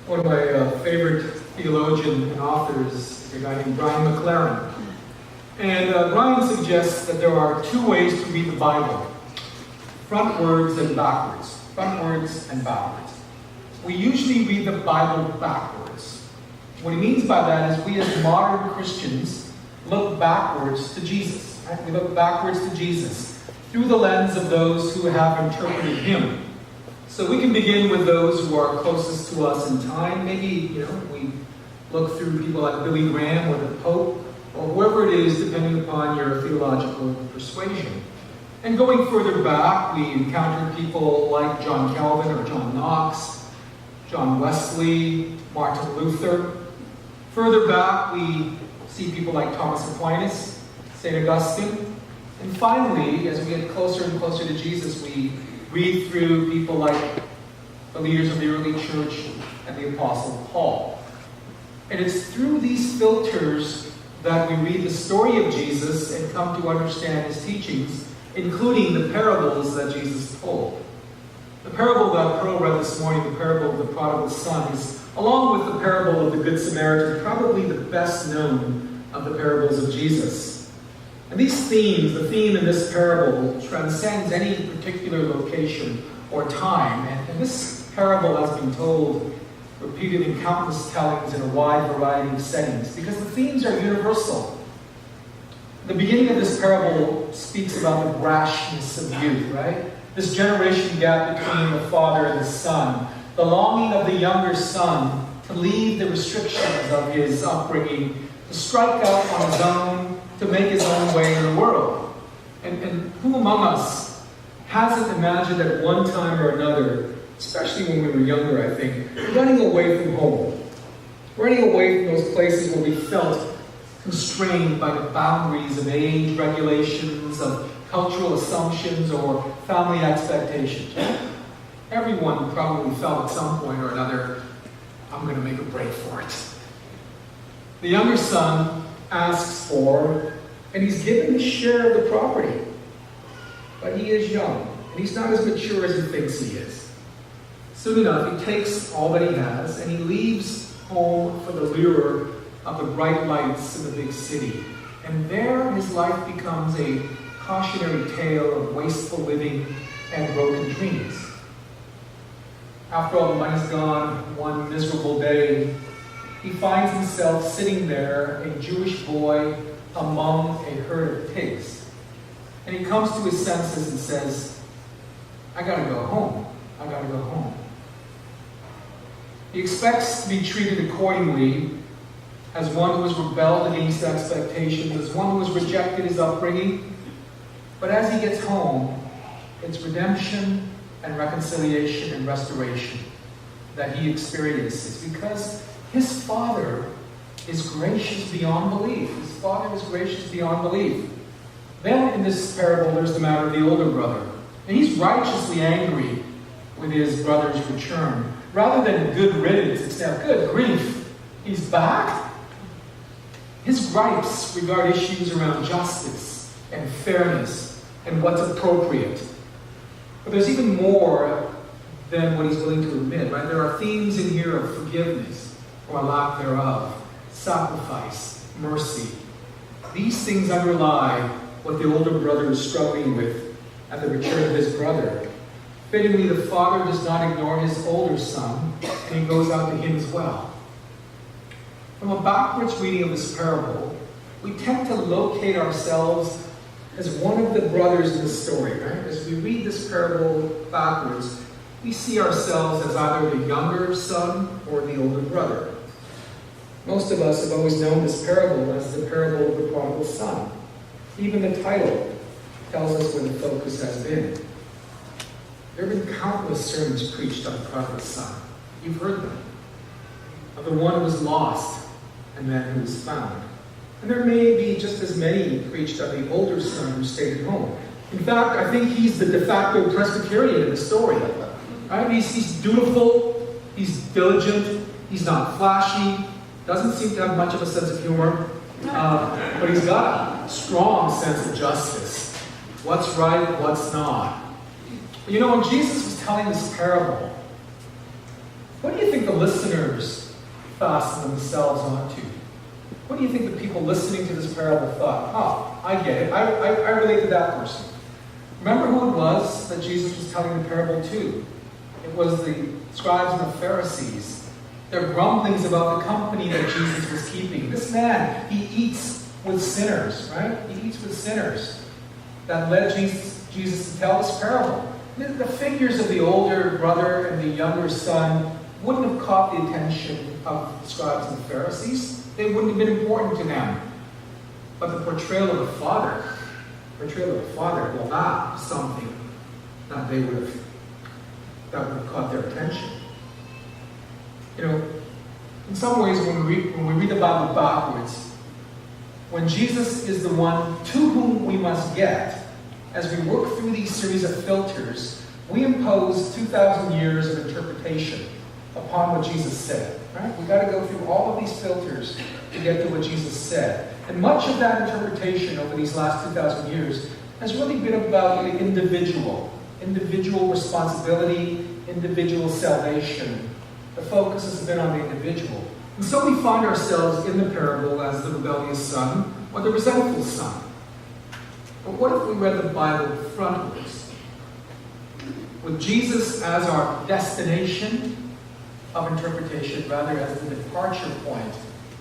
One of my favorite theologian and authors is a guy named Brian McLaren. And Brian suggests that there are two ways to read the Bible: frontwards and backwards. Frontwards and backwards. We usually read the Bible backwards. What he means by that is we as modern Christians look backwards to Jesus. Right? We look backwards to Jesus through the lens of those who have interpreted him. So we can begin with those who are closest to us in time. Maybe, we look through people like Billy Graham or the Pope, or whoever it is, depending upon your theological persuasion. And going further back, we encounter people like John Calvin or John Knox, John Wesley, Martin Luther. Further back, we see people like Thomas Aquinas, St. Augustine. And finally, as we get closer and closer to Jesus, we read through people like the leaders of the early church and the Apostle Paul. And it's through these filters that we read the story of Jesus and come to understand his teachings, including the parables that Jesus told. The parable that Pearl read this morning, the parable of the prodigal son, is, along with the parable of the Good Samaritan, probably the best known of the parables of Jesus. And these themes, the theme in this parable transcends any particular location or time. And this parable has been told, repeated in countless tellings in a wide variety of settings, because the themes are universal. The beginning of this parable speaks about the brashness of youth, right? This generation gap between the father and the son, the longing of the younger son to leave the restrictions of his upbringing, to strike out on his own, to make his own way in the world. And who among us hasn't imagined at one time or another, especially when we were younger, I think, running away from home, running away from those places where we felt constrained by the boundaries of age regulations, of cultural assumptions, or family expectations. Everyone probably felt at some point or another, I'm going to make a break for it. The younger son asks for, and he's given his share of the property. But he is young, and he's not as mature as he thinks he is. Soon enough, he takes all that he has, and he leaves home for the lure of the bright lights in the big city. And there his life becomes a cautionary tale of wasteful living and broken dreams. After all the money's gone, one miserable day, he finds himself sitting there, a Jewish boy, among a herd of pigs. And he comes to his senses and says, I gotta go home. I gotta go home. He expects to be treated accordingly as one who has rebelled against expectations, as one who has rejected his upbringing. But as he gets home, it's redemption and reconciliation and restoration that he experiences, because his father is gracious beyond belief. His father is gracious beyond belief. Then in this parable, there's the matter of the older brother. And he's righteously angry with his brother's return. Rather than good riddance, it's now good grief. He's back. His gripes regard issues around justice and fairness and what's appropriate. But there's even more than what he's willing to admit, right? There are themes in here of forgiveness, or lack thereof, sacrifice, mercy. These things underlie what the older brother is struggling with at the return of his brother. Fittingly, the father does not ignore his older son, and he goes out to him as well. From a backwards reading of this parable, we tend to locate ourselves as one of the brothers in the story, right? As we read this parable backwards, we see ourselves as either the younger son or the older brother. Most of us have always known this parable as the parable of the prodigal son. Even the title tells us where the focus has been. There have been countless sermons preached on the prodigal son. You've heard them. Of the one who was lost and then who was found. And there may be just as many preached on the older son who stayed at home. In fact, I think he's the de facto Presbyterian in the story. Right? He's dutiful, he's diligent, he's not flashy, doesn't seem to have much of a sense of humor, but he's got a strong sense of justice. What's right, what's not. But when Jesus was telling this parable, What do you think the listeners fastened themselves onto? What do you think the people listening to this parable thought? Oh, I get it. I relate to that person. Remember who it was that Jesus was telling the parable to? It was the scribes and the Pharisees. Their grumblings about the company that Jesus was keeping. This man, he eats with sinners, right? He eats with sinners. That led Jesus to tell this parable. The figures of the older brother and the younger son wouldn't have caught the attention of the scribes and the Pharisees. They wouldn't have been important to them. But the portrayal of the Father, well, that was something that would have caught their attention. You know, in some ways, when we read the Bible backwards, when Jesus is the one to whom we must get, as we work through these series of filters, we impose 2,000 years of interpretation upon what Jesus said. Right? We've got to go through all of these filters to get to what Jesus said. And much of that interpretation over these last 2,000 years has really been about the individual responsibility, individual salvation. The focus has been on the individual. And so we find ourselves in the parable as the rebellious son or the resentful son. But what if we read the Bible frontwards? With Jesus as our destination of interpretation rather as the departure point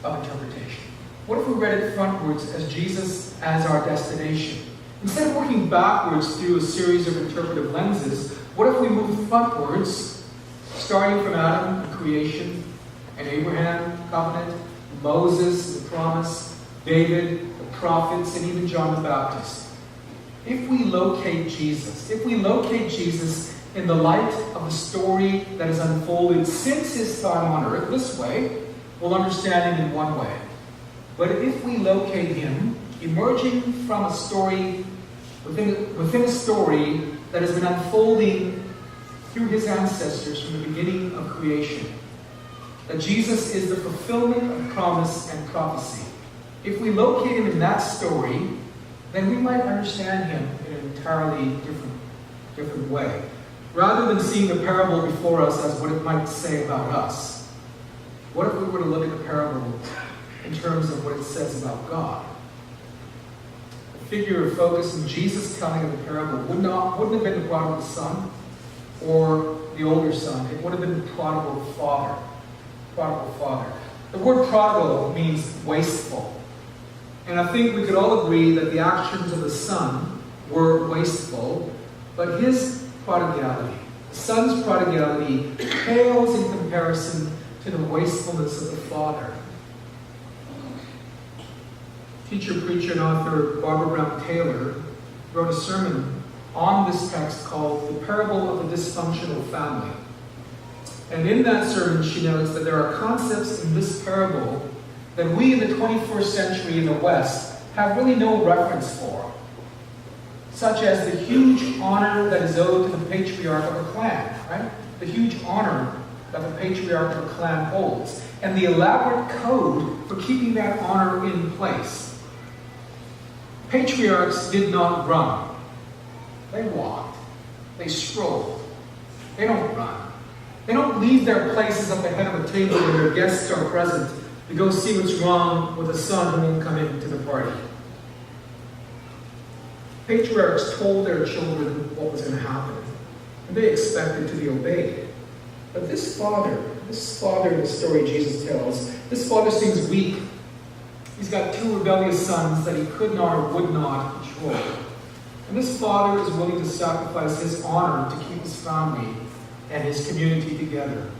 of interpretation. What if we read it frontwards as Jesus as our destination? Instead of working backwards through a series of interpretive lenses, what if we move frontwards, starting from Adam and creation, and Abraham, covenant, Moses, the promise, David, the prophets, and even John the Baptist? If we locate Jesus in the light of the story that has unfolded since his time on earth this way, we'll understand him in one way. But if we locate him emerging from a story, within a story that has been unfolding through his ancestors from the beginning of creation, that Jesus is the fulfillment of promise and prophecy. If we locate him in that story, then we might understand him in an entirely different way. Rather than seeing the parable before us as what it might say about us, what if we were to look at the parable in terms of what it says about God? The figure of focus in Jesus telling of the parable wouldn't have been the prodigal son or the older son. It would have been the prodigal father. The word prodigal means wasteful. And I think we could all agree that the actions of the son were wasteful, but his prodigality, the son's prodigality, pales in comparison to the wastefulness of the father. Teacher, preacher, and author Barbara Brown Taylor wrote a sermon on this text called The Parable of the Dysfunctional Family. And in that sermon, she notes that there are concepts in this parable that we in the 21st century in the West have really no reference for, such as the huge honor that is owed to the patriarch of a clan, right? The huge honor that the patriarch of a clan holds, and the elaborate code for keeping that honor in place. Patriarchs did not run. They walked. They strolled. They don't run. They don't leave their places at the head of a table when their guests are present to go see what's wrong with the son who won't come into the party. Patriarchs told their children what was going to happen, and they expected to be obeyed. But this father in the story Jesus tells, this father seems weak. He's got two rebellious sons that he could not or would not control. And this father is willing to sacrifice his honor to keep his family and his community together.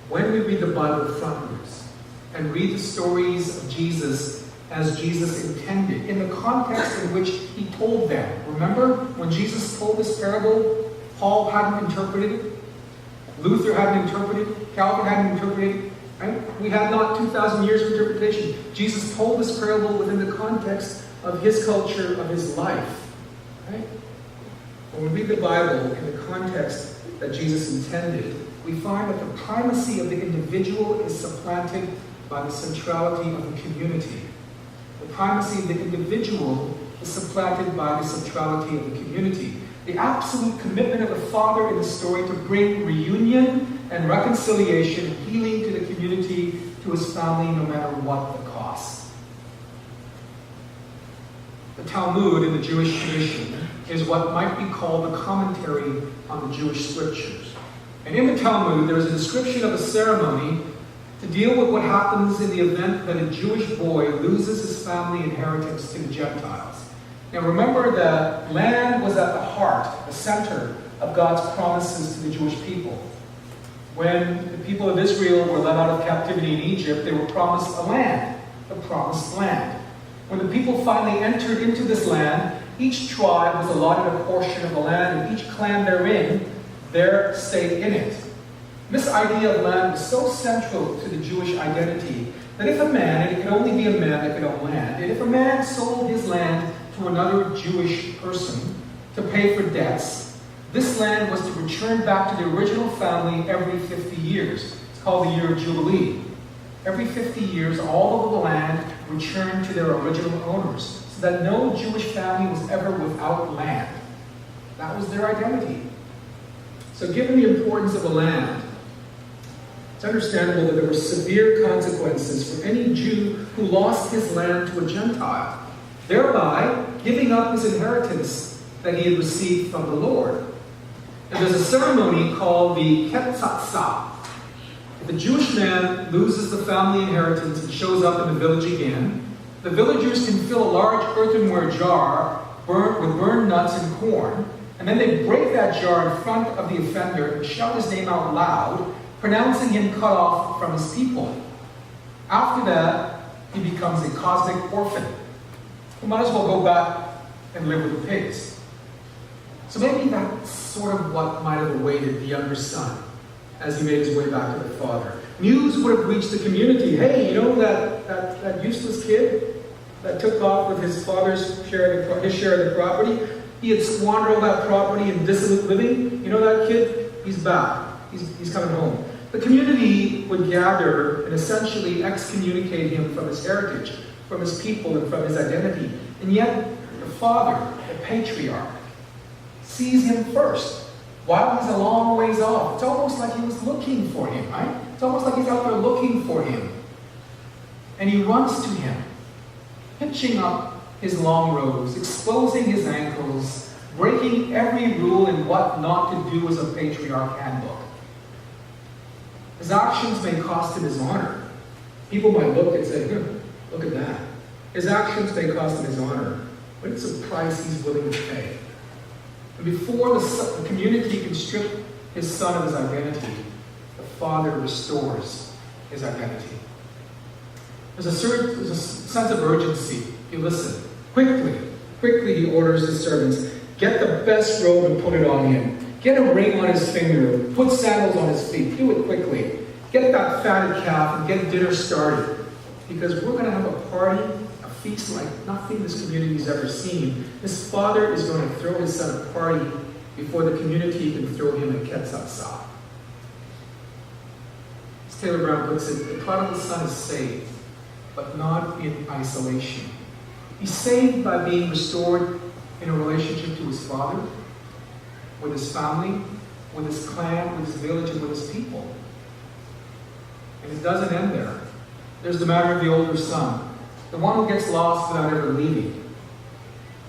When we read the Bible frontwards and read the stories of Jesus as Jesus intended, in the context in which he told them. Remember when Jesus told this parable, Paul hadn't interpreted it, Luther hadn't interpreted it, Calvin hadn't interpreted it, right? We had not 2,000 years of interpretation. Jesus told this parable within the context of his culture, of his life. Right? When we read the Bible in the context that Jesus intended, we find that the primacy of the individual is supplanted by the centrality of the community. The primacy of the individual is supplanted by the centrality of the community. The absolute commitment of the father in the story to bring reunion and reconciliation and healing to the community, to his family, no matter what the cost. The Talmud in the Jewish tradition is what might be called the commentary on the Jewish scriptures. And in the Talmud, there is a description of a ceremony to deal with what happens in the event that a Jewish boy loses his family inheritance to the Gentiles. Now remember that land was at the heart, the center of God's promises to the Jewish people. When the people of Israel were led out of captivity in Egypt, they were promised a land, the promised land. When the people finally entered into this land, each tribe was allotted a portion of the land, and each clan therein, their stake in it. This idea of land was so central to the Jewish identity that if a man, and it could only be a man that could own land, and if a man sold his land to another Jewish person to pay for debts, this land was to return back to the original family every 50 years. It's called the year of Jubilee. Every 50 years, all of the land returned to their original owners, so that no Jewish family was ever without land. That was their identity. So given the importance of the land, it's understandable that there were severe consequences for any Jew who lost his land to a Gentile, thereby giving up his inheritance that he had received from the Lord. And there's a ceremony called the Ketzatzah. If a Jewish man loses the family inheritance and shows up in the village again, the villagers can fill a large earthenware jar with burned nuts and corn, and then they break that jar in front of the offender and shout his name out loud, pronouncing him cut off from his people. After that, he becomes a cosmic orphan, who might as well go back and live with the pigs. So maybe that's sort of what might have awaited the younger son as he made his way back to the father. News would have reached the community. Hey, you know that useless kid that took off with his father's share of the property? He had squandered all that property in dissolute living. You know that kid? He's back. He's coming home. The community would gather and essentially excommunicate him from his heritage, from his people, and from his identity. And yet, the father, the patriarch, sees him first while he's a long ways off. It's almost like he was looking for him, right? It's almost like he's out there looking for him. And he runs to him, hitching up his long robes, exposing his ankles, breaking every rule in what not to do as a patriarch handbook. His actions may cost him his honor. People might look and say, look at that. His actions may cost him his honor, but it's a price he's willing to pay. And before the community can strip his son of his identity, the father restores his identity. There's a sense of urgency. You listen. Quickly he orders his servants, get the best robe and put it on him. Get a ring on his finger. Put sandals on his feet. Do it quickly. Get that fatted calf and get dinner started. Because we're going to have a party, a feast like nothing this community's ever seen. This father is going to throw his son a party before the community can throw him a Ketzatzah. As Taylor Brown puts it, the prodigal son is saved, but not in isolation. He's saved by being restored in a relationship to his father, with his family, with his clan, with his village, and with his people. And it doesn't end there. There's the matter of the older son, the one who gets lost without ever leaving.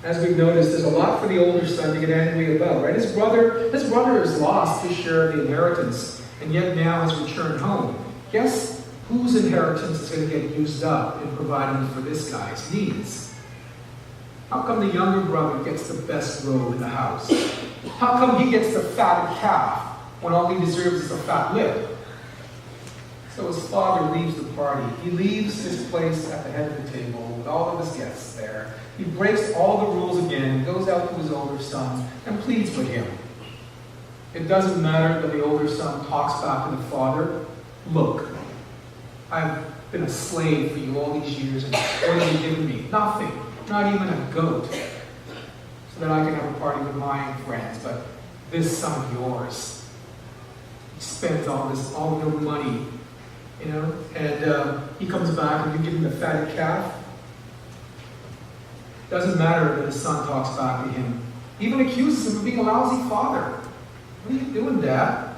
As we've noticed, there's a lot for the older son to get angry about, right? His brother has lost his share of the inheritance, and yet now has returned home. Guess whose inheritance is going to get used up in providing for this guy's needs? How come the younger brother gets the best robe in the house? How come he gets the fatted calf when all he deserves is a fat lip? So his father leaves the party. He leaves his place at the head of the table with all of his guests there. He breaks all the rules again, goes out to his older son, and pleads with him. It doesn't matter that the older son talks back to the father. Look, I've been a slave for you all these years, and what have you given me? Nothing. Not even a goat. So that I can have a party with my friends, but this son of yours, he spent all your money, and he comes back and you give him the fatted calf. Doesn't matter that his son talks back to him. Even accuses him of being a lousy father. What are you doing, Dad?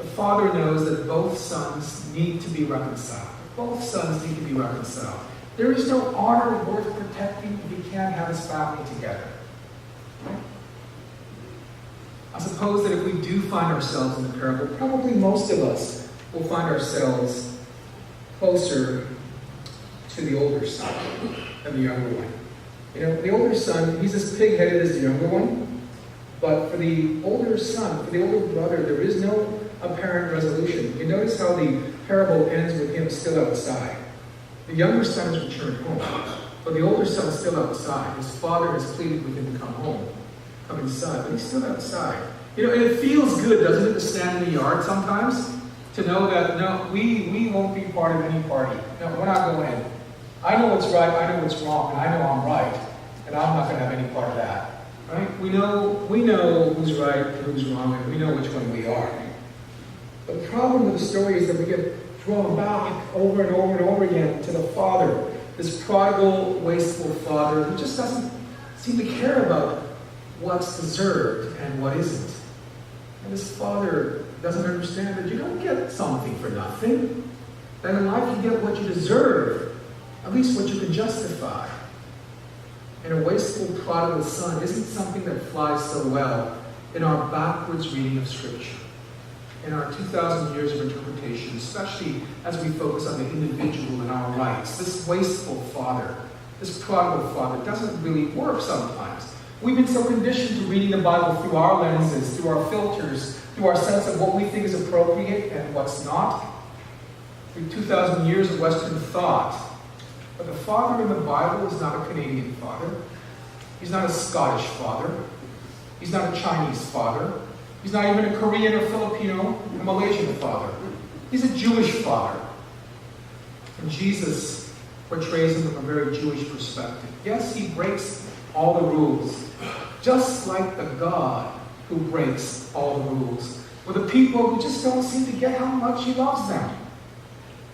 The Father knows that both sons need to be reconciled. Both sons need to be reconciled. There is no honor worth protecting if he can't have his family together. Right? I suppose that if we do find ourselves in the parable, probably most of us will find ourselves closer to the older son than the younger one. You know, the older son, he's as pig-headed as the younger one, but for the older son, for the older brother, there is no apparent resolution. You notice how the parable ends with him still outside. The younger son has returned home, but the older son is still outside. His father has pleaded with him to come home, come inside, but he's still outside. You know, and it feels good, doesn't it, to stand in the yard sometimes? To know that, no, we won't be part of any party. No, we're not going in. I know what's right, I know what's wrong, and I know I'm right, and I'm not going to have any part of that. Right? We know who's right and who's wrong, and we know which one we are. The problem with the story is that we get drawn back over and over and over again to the father, this prodigal, wasteful father who just doesn't seem to care about what's deserved and what isn't. And this father doesn't understand that you don't get something for nothing. That in life you get what you deserve, at least what you can justify. And a wasteful prodigal son isn't something that flies so well in our backwards reading of Scripture, in our 2,000 years of interpretation, especially as we focus on the individual and our rights. This wasteful father, this prodigal father, doesn't really work sometimes. We've been so conditioned to reading the Bible through our lenses, through our filters, through our sense of what we think is appropriate and what's not. Through 2,000 years of Western thought. But the father in the Bible is not a Canadian father. He's not a Scottish father. He's not a Chinese father. He's not even a Korean or Filipino or Malaysian father. He's a Jewish father. And Jesus portrays him from a very Jewish perspective. Yes, he breaks all the rules, just like the God who breaks all the rules, with the people who just don't seem to get how much he loves them.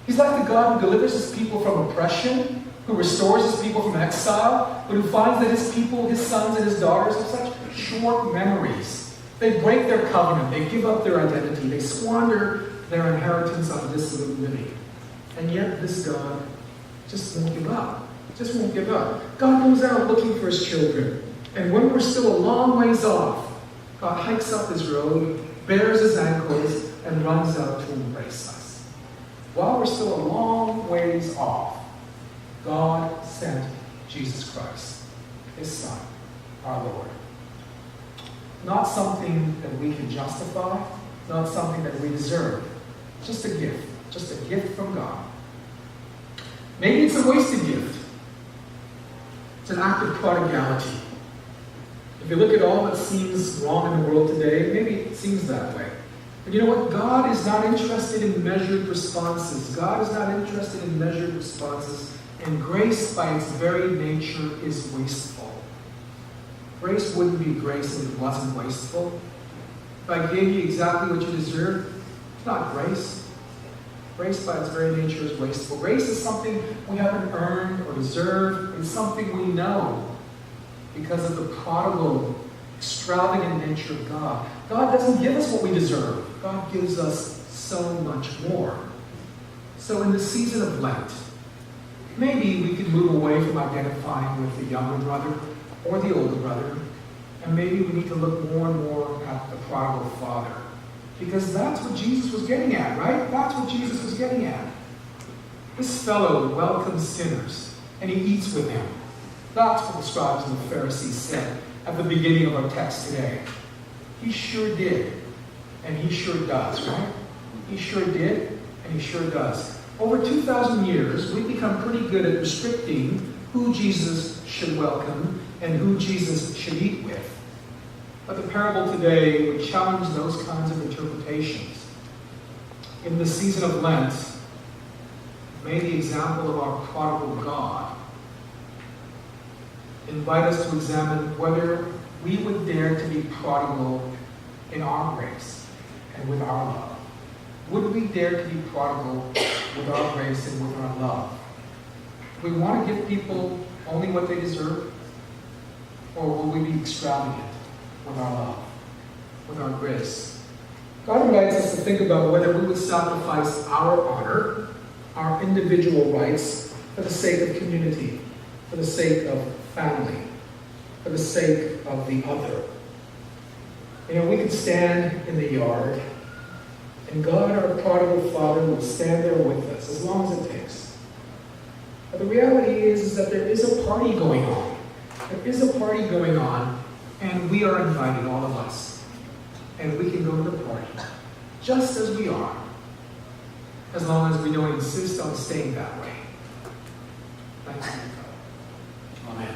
He's like the God who delivers his people from oppression, who restores his people from exile, but who finds that his people, his sons and his daughters, have such short memories. They break their covenant, they give up their identity, they squander their inheritance on dissolute living. And yet this God just won't give up. Just won't give up. God goes out looking for his children. And when we're still a long ways off, God hikes up his robe, bares his ankles, and runs out to embrace us. While we're still a long ways off, God sent Jesus Christ, his Son, our Lord. Not something that we can justify, not something that we deserve. Just a gift from God. Maybe it's a wasted gift. It's an act of prodigality. If you look at all that seems wrong in the world today, maybe it seems that way. But you know what? God is not interested in measured responses. God is not interested in measured responses. And grace, by its very nature, is wasteful. Grace wouldn't be grace if it wasn't wasteful. If I gave you exactly what you deserved, it's not grace. Grace, by its very nature, is wasteful. Grace is something we haven't earned or deserved. It's something we know because of the prodigal, extravagant nature of God. God doesn't give us what we deserve. God gives us so much more. So in the season of Lent, maybe we can move away from identifying with the younger brother or the older brother, and maybe we need to look more and more at the prodigal father. Because that's what Jesus was getting at, right? That's what Jesus was getting at. This fellow welcomes sinners, and he eats with them. That's what the scribes and the Pharisees said at the beginning of our text today. He sure did, and he sure does, right? He sure did, and he sure does. Over 2,000 years, we've become pretty good at restricting who Jesus should welcome and who Jesus should eat with. But the parable today would challenge those kinds of interpretations. In the season of Lent, may the example of our prodigal God invite us to examine whether we would dare to be prodigal in our grace and with our love. Would we dare to be prodigal with our grace and with our love? Do we want to give people only what they deserve? Or will we be extravagant with our love, with our grace? God invites us to think about whether we would sacrifice our honor, our individual rights, for the sake of community, for the sake of family, for the sake of the other. You know, we could stand in the yard, and God, our prodigal Father, will stand there with us as long as it takes. But the reality is that there is a party going on. There is a party going on, and we are invited, all of us. And we can go to the party, just as we are, as long as we don't insist on staying that way. Thanks be to God. Amen.